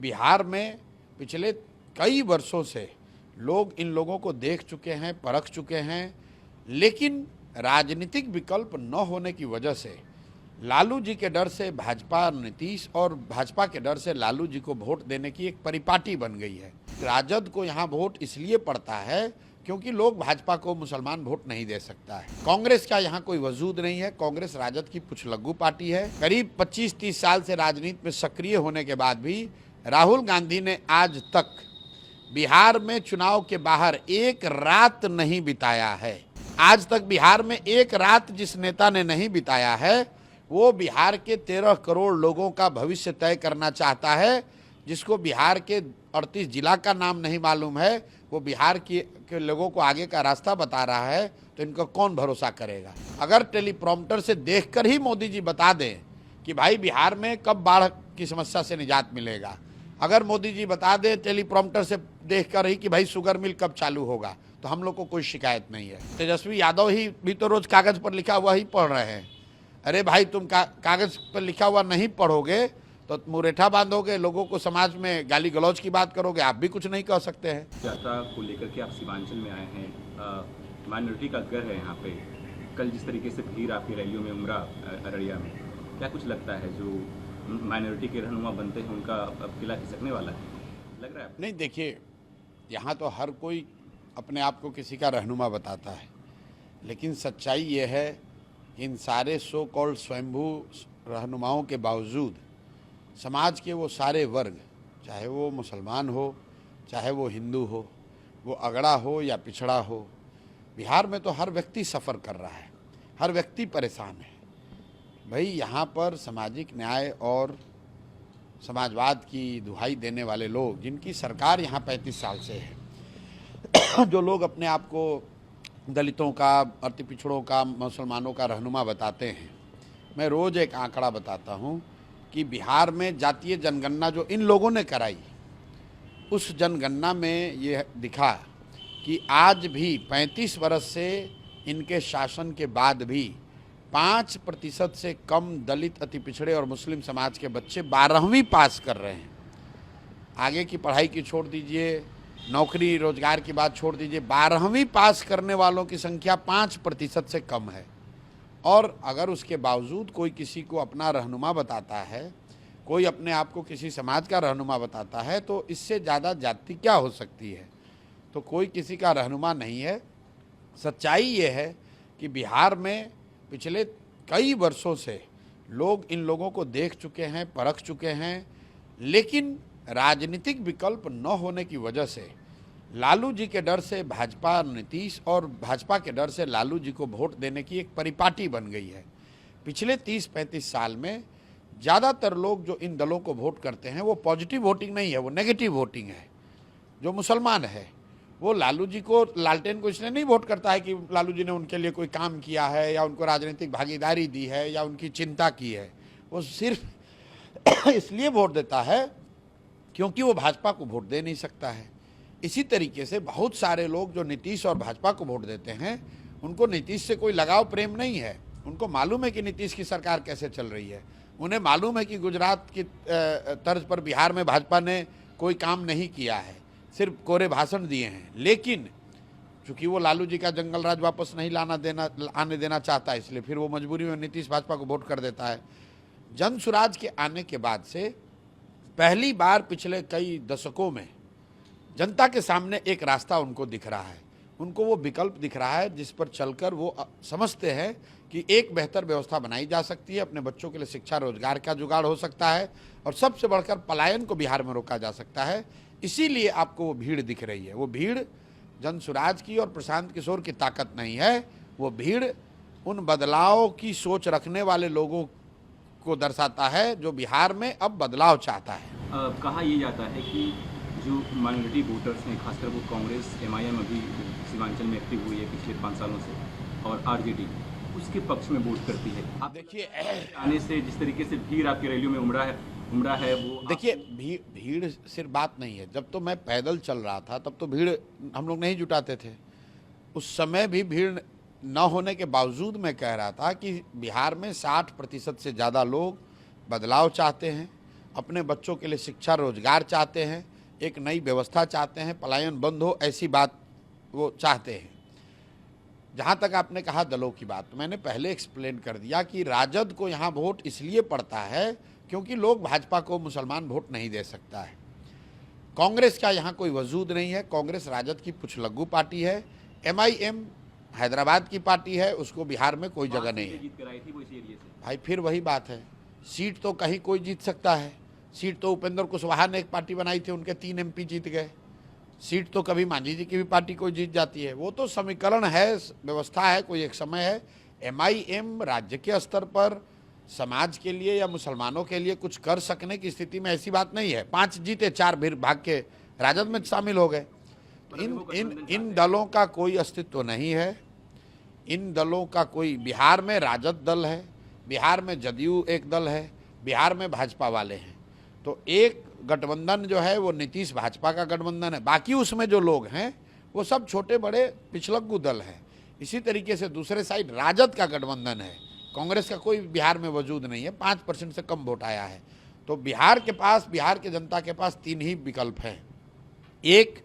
बिहार में पिछले कई वर्षों से लोग इन लोगों को देख चुके हैं, परख चुके हैं, लेकिन राजनीतिक विकल्प न होने की वजह से लालू जी के डर से भाजपा नीतीश और भाजपा के डर से लालू जी को वोट देने की एक परिपाटी बन गई है। राजद को यहाँ वोट इसलिए पड़ता है क्योंकि लोग भाजपा को मुसलमान वोट नहीं दे सकता है। कांग्रेस का यहाँ कोई वजूद नहीं है। कांग्रेस राजद की पुछलग्गू पार्टी है। करीब 25-30 साल से राजनीति में सक्रिय होने के बाद भी राहुल गांधी ने आज तक बिहार में चुनाव के बाहर एक रात नहीं बिताया है। आज तक बिहार में एक रात जिस नेता ने नहीं बिताया है वो बिहार के 13 करोड़ लोगों का भविष्य तय करना चाहता है। जिसको बिहार के 38 जिला का नाम नहीं मालूम है, वो बिहार के लोगों को आगे का रास्ता बता रहा है, तो इनका कौन भरोसा करेगा। अगर टेलीप्रॉम्प्टर से देखकर ही मोदी जी बता दें कि भाई बिहार में कब बाढ़ की समस्या से निजात मिलेगा, अगर मोदी जी बता दें टेलीप्रॉम्प्टर से देखकर ही कि भाई शुगर मिल कब चालू होगा, तो हम लोग को कोई शिकायत नहीं है। तेजस्वी यादव ही भी तो रोज कागज पर लिखा हुआ ही पढ़ रहे हैं। अरे भाई तुम कागज पर लिखा हुआ नहीं पढ़ोगे तो मुरेठा बांधोगे, लोगों को समाज में गाली गलौज की बात करोगे, आप भी कुछ नहीं कह सकते हैं। यात्रा को लेकर के आप सीमांचल में आए हैं, माइनॉरिटी का घर है यहाँ पे। कल जिस तरीके से भीड़ आपकी रैलियों में उमड़ा अररिया में, क्या कुछ लगता है जो माइनॉरिटी के रहनुमा बनते हैं उनका अब किला खिसकने वाला है, लग रहा है? नहीं, देखिए यहाँ तो हर कोई अपने आप को किसी का रहनुमा बताता है, लेकिन सच्चाई ये है कि इन सारे सो कॉल्ड स्वयंभू रहनुमाओं के बावजूद समाज के वो सारे वर्ग, चाहे वो मुसलमान हो, चाहे वो हिंदू हो, वो अगड़ा हो या पिछड़ा हो, बिहार में तो हर व्यक्ति सफ़र कर रहा है, हर व्यक्ति परेशान है। भाई यहाँ पर सामाजिक न्याय और समाजवाद की दुहाई देने वाले लोग, जिनकी सरकार यहाँ 35 साल से है, जो लोग अपने आप को दलितों का, अति पिछड़ों का, मुसलमानों का रहनुमा बताते हैं, मैं रोज़ एक आंकड़ा बताता हूँ कि बिहार में जातीय जनगणना जो इन लोगों ने कराई, उस जनगणना में ये दिखा कि आज भी 35 वर्ष से इनके शासन के बाद भी 5% से कम दलित, अति पिछड़े और मुस्लिम समाज के बच्चे 12वीं पास कर रहे हैं। आगे की पढ़ाई की छोड़ दीजिए, नौकरी रोजगार की बात छोड़ दीजिए, 12वीं पास करने वालों की संख्या 5% से कम है। और अगर उसके बावजूद कोई किसी को अपना रहनुमा बताता है, कोई अपने आप को किसी समाज का रहनुमा बताता है, तो इससे ज़्यादा जाति क्या हो सकती है। तो कोई किसी का रहनुमा नहीं है। सच्चाई ये है कि बिहार में पिछले कई वर्षों से लोग इन लोगों को देख चुके हैं, परख चुके हैं, लेकिन राजनीतिक विकल्प न होने की वजह से लालू जी के डर से भाजपा नीतीश और भाजपा के डर से लालू जी को वोट देने की एक परिपाटी बन गई है। पिछले 30-35 साल में ज़्यादातर लोग जो इन दलों को वोट करते हैं वो पॉजिटिव वोटिंग नहीं है, वो नेगेटिव वोटिंग है। जो मुसलमान है वो लालू जी को, लालटेन को इसलिए नहीं वोट करता है कि लालू जी ने उनके लिए कोई काम किया है या उनको राजनीतिक भागीदारी दी है या उनकी चिंता की है। वो सिर्फ इसलिए वोट देता है क्योंकि वो भाजपा को वोट दे नहीं सकता है। इसी तरीके से बहुत सारे लोग जो नीतीश और भाजपा को वोट देते हैं, उनको नीतीश से कोई लगाव प्रेम नहीं है। उनको मालूम है कि नीतीश की सरकार कैसे चल रही है, उन्हें मालूम है कि गुजरात की तर्ज पर बिहार में भाजपा ने कोई काम नहीं किया है, सिर्फ कोरे भाषण दिए हैं। लेकिन चूँकि वो लालू जी का जंगल राज वापस नहीं आने देना चाहता है, इसलिए फिर वो मजबूरी में नीतीश भाजपा को वोट कर देता है। जन सुराज के आने के बाद से पहली बार पिछले कई दशकों में जनता के सामने एक रास्ता उनको दिख रहा है, उनको वो विकल्प दिख रहा है जिस पर चलकर वो समझते हैं कि एक बेहतर व्यवस्था बनाई जा सकती है, अपने बच्चों के लिए शिक्षा रोजगार का जुगाड़ हो सकता है और सबसे बढ़कर पलायन को बिहार में रोका जा सकता है। इसीलिए आपको वो भीड़ दिख रही है। वो भीड़ जन सुराज की और प्रशांत किशोर की ताकत नहीं है, वो भीड़ उन बदलाव की सोच रखने वाले लोगों को दर्शाता है जो बिहार में अब बदलाव चाहता है। कहा यह जाता है कि जो माइनॉरिटी वोटर्स हैं, खासकर वो कांग्रेस, MIM अभी सीमांचल में एक्टिव हुई है पिछले 5 सालों से, और RJD उसके पक्ष में वोट करती है। आप देखिए, आने से जिस तरीके से भीड़ आपकी रैलियों में उमड़ा है वो देखिए, भीड़ सिर्फ बात नहीं है। जब तो मैं पैदल चल रहा था तब तो भीड़ हम लोग नहीं जुटाते थे। उस समय भी भीड़ न होने के बावजूद मैं कह रहा था कि बिहार में 60% से ज़्यादा लोग बदलाव चाहते हैं, अपने बच्चों के लिए शिक्षा रोजगार चाहते हैं, एक नई व्यवस्था चाहते हैं, पलायन बंद हो ऐसी बात वो चाहते हैं। जहाँ तक आपने कहा दलों की बात, तो मैंने पहले एक्सप्लेन कर दिया कि राजद को यहाँ वोट इसलिए पड़ता है क्योंकि लोग भाजपा को मुसलमान वोट नहीं दे सकता है। कांग्रेस का यहाँ कोई वजूद नहीं है। कांग्रेस राजद की पुछलग्गू पार्टी है। MIM हैदराबाद की पार्टी है, उसको बिहार में कोई जगह नहीं है। जीत कर आई थी वो इस एरिया से। भाई फिर वही बात है, सीट तो कहीं कोई जीत सकता है। सीट तो उपेंद्र कुशवाहा ने एक पार्टी बनाई थी, उनके 3 MP जीत गए। सीट तो कभी मांझी जी की भी पार्टी कोई जीत जाती है। वो तो समीकरण है, व्यवस्था है, कोई एक समय है। MIM राज्य के स्तर पर समाज के लिए या मुसलमानों के लिए कुछ कर सकने की स्थिति में ऐसी बात नहीं है। 5 जीते, 4 फिर भाग के राजद में शामिल हो गए। तो इन दलों का कोई अस्तित्व नहीं है। इन दलों का कोई, बिहार में राजद दल है, बिहार में जदयू एक दल है, बिहार में भाजपा वाले हैं। तो एक गठबंधन जो है वो नीतीश भाजपा का गठबंधन है, बाकी उसमें जो लोग हैं वो सब छोटे बड़े पिछलग्गू दल हैं। इसी तरीके से दूसरे साइड राजद का गठबंधन है। कांग्रेस का कोई बिहार में वजूद नहीं है, 5% से कम वोट आया है। तो बिहार के जनता के पास 3 ही विकल्प हैं। एक,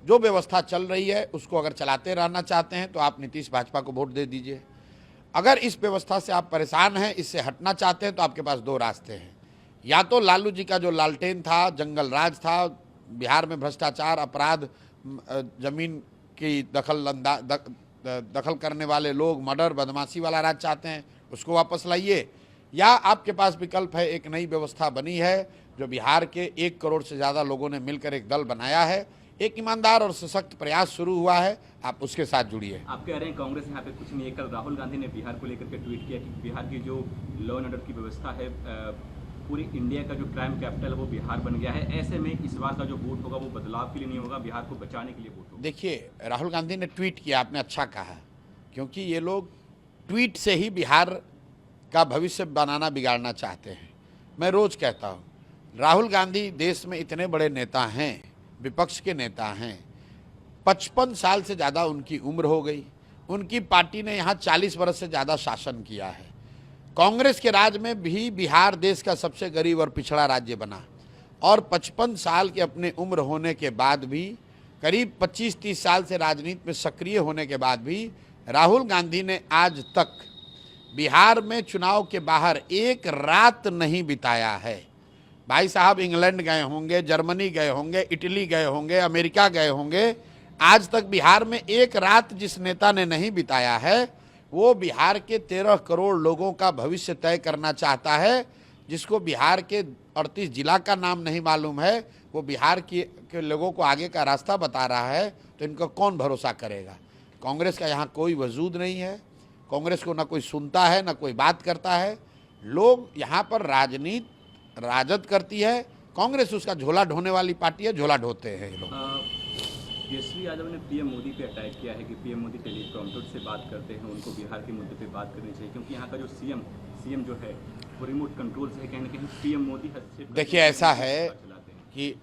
जो व्यवस्था चल रही है उसको अगर चलाते रहना चाहते हैं तो आप नीतीश भाजपा को वोट दे दीजिए। अगर इस व्यवस्था से आप परेशान हैं, इससे हटना चाहते हैं, तो आपके पास 2 रास्ते हैं। या तो लालू जी का जो लालटेन था, जंगल राज था, बिहार में भ्रष्टाचार, अपराध, जमीन की दखल करने वाले लोग, मर्डर, बदमाशी वाला राज चाहते हैं, उसको वापस लाइए। या आपके पास विकल्प है, एक नई व्यवस्था बनी है जो बिहार के 1 करोड़ से ज़्यादा लोगों ने मिलकर एक दल बनाया है, एक ईमानदार और सशक्त प्रयास शुरू हुआ है, आप उसके साथ जुड़िए। आप कह रहे हैं कांग्रेस यहाँ पे कुछ नहीं है। कल राहुल गांधी ने बिहार को लेकर के ट्वीट किया कि बिहार की जो लॉ एंड ऑर्डर की व्यवस्था है, पूरी इंडिया का जो क्राइम कैपिटल है वो बिहार बन गया है। ऐसे में इस बार का जो वोट होगा वो बदलाव के लिए नहीं होगा, बिहार को बचाने के लिए वोट होगा। देखिए, राहुल गांधी ने ट्वीट किया, आपने अच्छा कहा, क्योंकि ये लोग ट्वीट से ही बिहार का भविष्य बनाना बिगाड़ना चाहते हैं। मैं रोज कहता हूँ, राहुल गांधी देश में इतने बड़े नेता हैं, विपक्ष के नेता हैं, 55 साल से ज़्यादा उनकी उम्र हो गई। उनकी पार्टी ने यहाँ 40 वर्ष से ज़्यादा शासन किया है। कांग्रेस के राज में भी बिहार देश का सबसे गरीब और पिछड़ा राज्य बना, और 55 साल की अपनी उम्र होने के बाद भी, करीब 25-30 साल से राजनीति में सक्रिय होने के बाद भी, राहुल गांधी ने आज तक बिहार में चुनाव के बाहर एक रात नहीं बिताया है। भाई साहब इंग्लैंड गए होंगे, जर्मनी गए होंगे, इटली गए होंगे, अमेरिका गए होंगे, आज तक बिहार में एक रात जिस नेता ने नहीं बिताया है वो बिहार के 13 करोड़ लोगों का भविष्य तय करना चाहता है। जिसको बिहार के 38 जिला का नाम नहीं मालूम है, वो बिहार के लोगों को आगे का रास्ता बता रहा है, तो इनको कौन भरोसा करेगा। कांग्रेस का यहाँ कोई वजूद नहीं है। कांग्रेस को ना कोई सुनता है, ना कोई बात करता है। लोग यहाँ पर राजद करती है, कांग्रेस उसका झोला ढोने वाली पार्टी है, झोला ढोते हैं ये लोग। तेजस्वी यादव ने पीएम मोदी पे अटैक किया है कि पीएम मोदी टेलीप्रॉम्प्टर से बात करते हैं, उनको बिहार के मुद्दे पे बात करनी चाहिए, क्योंकि यहाँ का जो सीएम जो है वो रिमोट कंट्रोल से कहीं ना कहीं पीएम मोदी हस्तक्षेप। देखिए, ऐसा है कि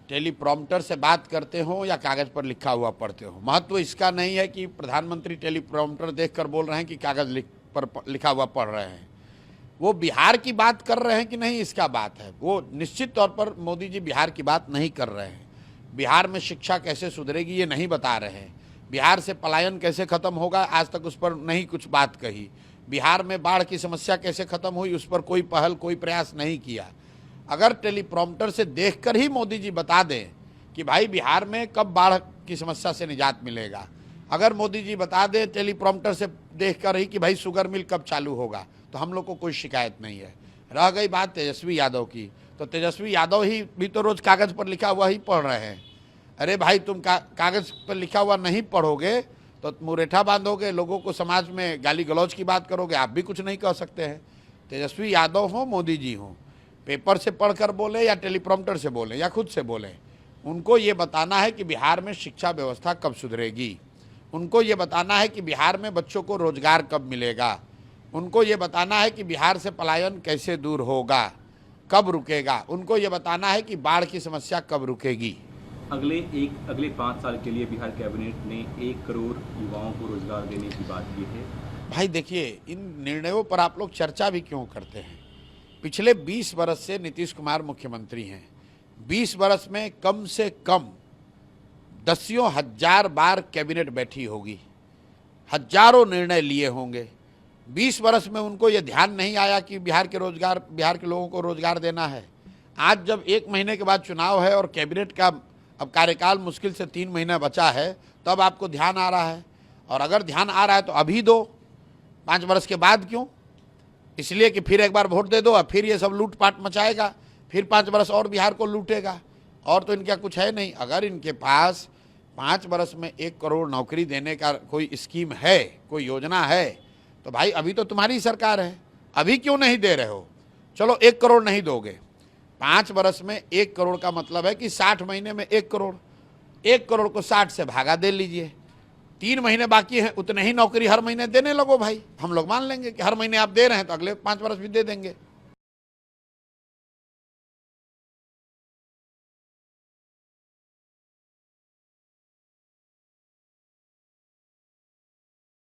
टेलीप्रॉम्प्टर से बात करते हो या कागज़ पर लिखा हुआ पढ़ते हो, महत्व इसका नहीं है कि प्रधानमंत्री टेलीप्रॉम्प्टर देखकर बोल रहे हैं कि कागज़ पर लिखा हुआ पढ़ रहे हैं। वो बिहार की बात कर रहे हैं कि नहीं, इसका बात है। वो निश्चित तौर पर मोदी जी बिहार की बात नहीं कर रहे हैं। बिहार में शिक्षा कैसे सुधरेगी ये नहीं बता रहे हैं। बिहार से पलायन कैसे खत्म होगा, आज तक उस पर नहीं कुछ बात कही। बिहार में बाढ़ की समस्या कैसे खत्म हुई, उस पर कोई पहल, कोई प्रयास नहीं किया। अगर टेलीप्रॉम्प्टर से देखकर ही मोदी जी बता दें कि भाई बिहार में कब बाढ़ की समस्या से निजात मिलेगा, अगर मोदी जी बता दें टेलीप्रॉम्प्टर से देखकर ही कि भाई शुगर मिल कब चालू होगा, तो हम लोग को कोई शिकायत नहीं है। रह गई बात तेजस्वी यादव की, तो तेजस्वी यादव ही भी तो रोज कागज़ पर लिखा हुआ ही पढ़ रहे हैं। अरे भाई, तुम कागज़ पर लिखा हुआ नहीं पढ़ोगे तो मुरेठा बांधोगे, लोगों को समाज में गाली गलौज की बात करोगे, आप भी कुछ नहीं कह सकते हैं। तेजस्वी यादव हो, मोदी जी हों, पेपर से पढ़कर बोले या टेलीप्रॉम्प्टर से बोलें या खुद से बोलें, उनको ये बताना है कि बिहार में शिक्षा व्यवस्था कब सुधरेगी, उनको ये बताना है कि बिहार में बच्चों को रोजगार कब मिलेगा, उनको ये बताना है कि बिहार से पलायन कैसे दूर होगा, कब रुकेगा, उनको ये बताना है कि बाढ़ की समस्या कब रुकेगी। अगले 5 साल के लिए बिहार कैबिनेट ने 1 करोड़ युवाओं को रोजगार देने की बात की है। भाई देखिए, इन निर्णयों पर आप लोग चर्चा भी क्यों करते हैं? पिछले 20 बरस से नीतीश कुमार मुख्यमंत्री हैं। 20 बरस में कम से कम दसियों हजार बार कैबिनेट बैठी होगी, हजारों निर्णय लिए होंगे। 20 बरस में उनको ये ध्यान नहीं आया कि बिहार के लोगों को रोजगार देना है। आज जब 1 महीने के बाद चुनाव है और कैबिनेट का अब कार्यकाल मुश्किल से 3 महीना बचा है, तब आपको ध्यान आ रहा है। और अगर ध्यान आ रहा है तो अभी दो, 5 बरस के बाद क्यों? इसलिए कि फिर एक बार वोट दे दो और फिर ये सब लूटपाट मचाएगा, फिर 5 बरस और बिहार को लूटेगा। और तो इनका कुछ है नहीं। अगर इनके पास 5 बरस में 1 करोड़ नौकरी देने का कोई स्कीम है, कोई योजना है, तो भाई अभी तो तुम्हारी सरकार है, अभी क्यों नहीं दे रहे हो? चलो 1 करोड़ नहीं दोगे, 5 बरस में 1 करोड़ का मतलब है कि 60 महीने में 1 करोड़। 1 करोड़ को 60 से भागा दे लीजिए, 3 महीने बाकी हैं, उतने ही नौकरी हर महीने देने लगो भाई। हम लोग मान लेंगे कि हर महीने आप दे रहे हैं तो अगले 5 बरस भी दे देंगे।